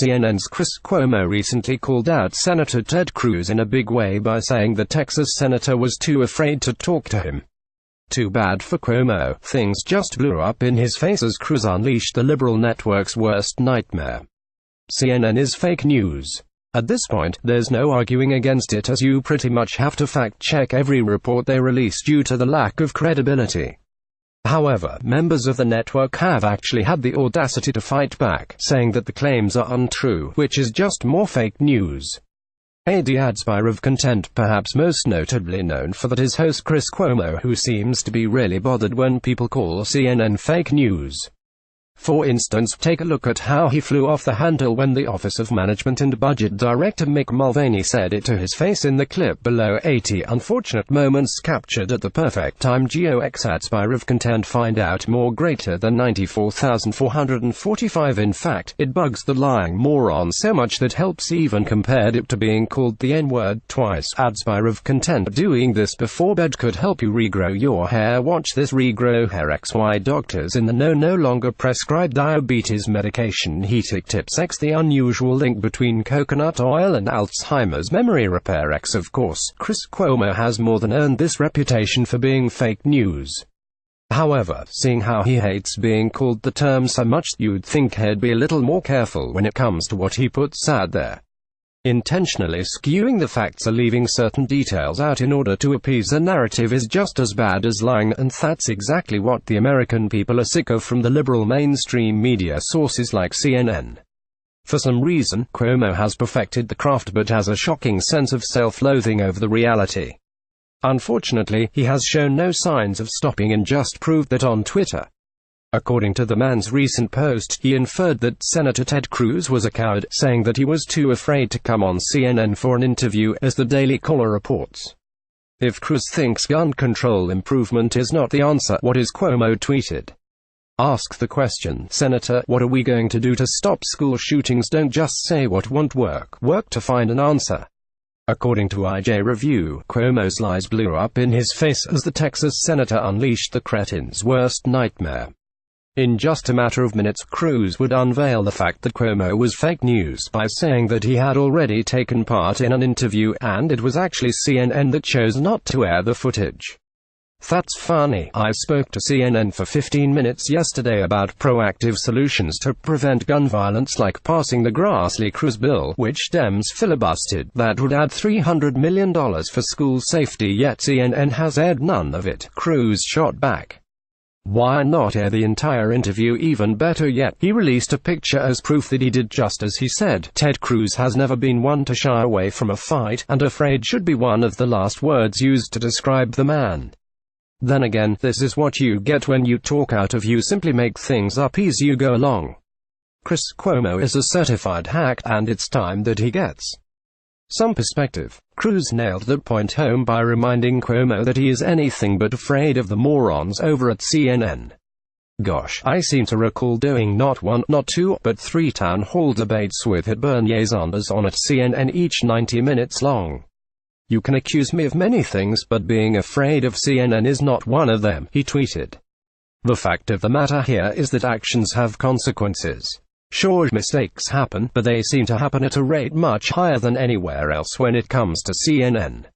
CNN's Chris Cuomo recently called out Senator Ted Cruz in a big way by saying the Texas senator was too afraid to talk to him. Too bad for Cuomo. Things just blew up in his face as Cruz unleashed the liberal network's worst nightmare. CNN is fake news. At this point, there's no arguing against it, as you pretty much have to fact-check every report they release due to the lack of credibility. However, members of the network have actually had the audacity to fight back, saying that the claims are untrue, which is just more fake news. Ad's Buyer of Content, perhaps most notably known for that, is host Chris Cuomo, who seems to be really bothered when people call CNN fake news. For instance, take a look at how he flew off the handle when the Office of Management and Budget Director Mick Mulvaney said it to his face in the clip below. 80 unfortunate moments captured at the perfect time. Ad's Buyer of Content find out more greater than 94,445. In fact, it bugs the lying moron so much that helps even compared it to being called the N-word twice. Ad's Buyer of Content. Doing this before bed could help you regrow your hair. Watch this. Regrow hair. XY doctors in the know no longer prescribe diabetes medication. Heating tips. X the unusual link between coconut oil and Alzheimer's memory repair. X of course, Chris Cuomo has more than earned this reputation for being fake news. However, seeing how he hates being called the term so much, you'd think he'd be a little more careful when it comes to what he puts out there. Intentionally skewing the facts or leaving certain details out in order to appease the narrative is just as bad as lying, and that's exactly what the American people are sick of from the liberal mainstream media sources like CNN. For some reason, Cuomo has perfected the craft but has a shocking sense of self-loathing over the reality. Unfortunately, he has shown no signs of stopping and just proved that on Twitter. According to the man's recent post, he inferred that Senator Ted Cruz was a coward, saying that he was too afraid to come on CNN for an interview, as the Daily Caller reports. If Cruz thinks gun control improvement is not the answer, what is? Cuomo tweeted. Ask the question, Senator, what are we going to do to stop school shootings? Don't just say what won't work, work to find an answer. According to IJ Review, Cuomo's lies blew up in his face as the Texas senator unleashed the cretin's worst nightmare. In just a matter of minutes, Cruz would unveil the fact that Cuomo was fake news by saying that he had already taken part in an interview, and it was actually CNN that chose not to air the footage. That's funny. I spoke to CNN for 15 minutes yesterday about proactive solutions to prevent gun violence, like passing the Grassley Cruz bill, which Dems filibustered, that would add $300 million for school safety, yet CNN has aired none of it. Cruz shot back. Why not air the entire interview? Even better yet, he released a picture as proof that he did just as he said. Ted Cruz has never been one to shy away from a fight, and afraid should be one of the last words used to describe the man. Then again, this is what you get when you talk out of you simply make things up as you go along. Chris Cuomo is a certified hack, and it's time that he gets some perspective. Cruz nailed that point home by reminding Cuomo that he is anything but afraid of the morons over at CNN. Gosh, I seem to recall doing not one, not two, but 3 town hall debates with Bernie Sanders on at CNN, each 90 minutes long. You can accuse me of many things, but being afraid of CNN is not one of them, he tweeted. The fact of the matter here is that actions have consequences. Sure, mistakes happen, but they seem to happen at a rate much higher than anywhere else when it comes to CNN.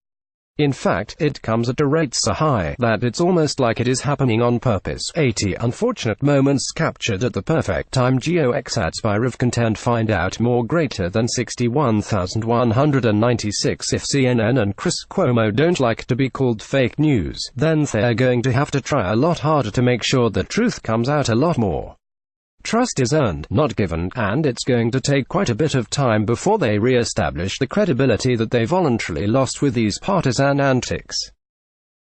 In fact, it comes at a rate so high that it's almost like it is happening on purpose. 80 unfortunate moments captured at the perfect time. Ad's Buyer of Content find out more greater than 61,196. If CNN and Chris Cuomo don't like to be called fake news, then they're going to have to try a lot harder to make sure the truth comes out a lot more. Trust is earned, not given, and it's going to take quite a bit of time before they re-establish the credibility that they voluntarily lost with these partisan antics.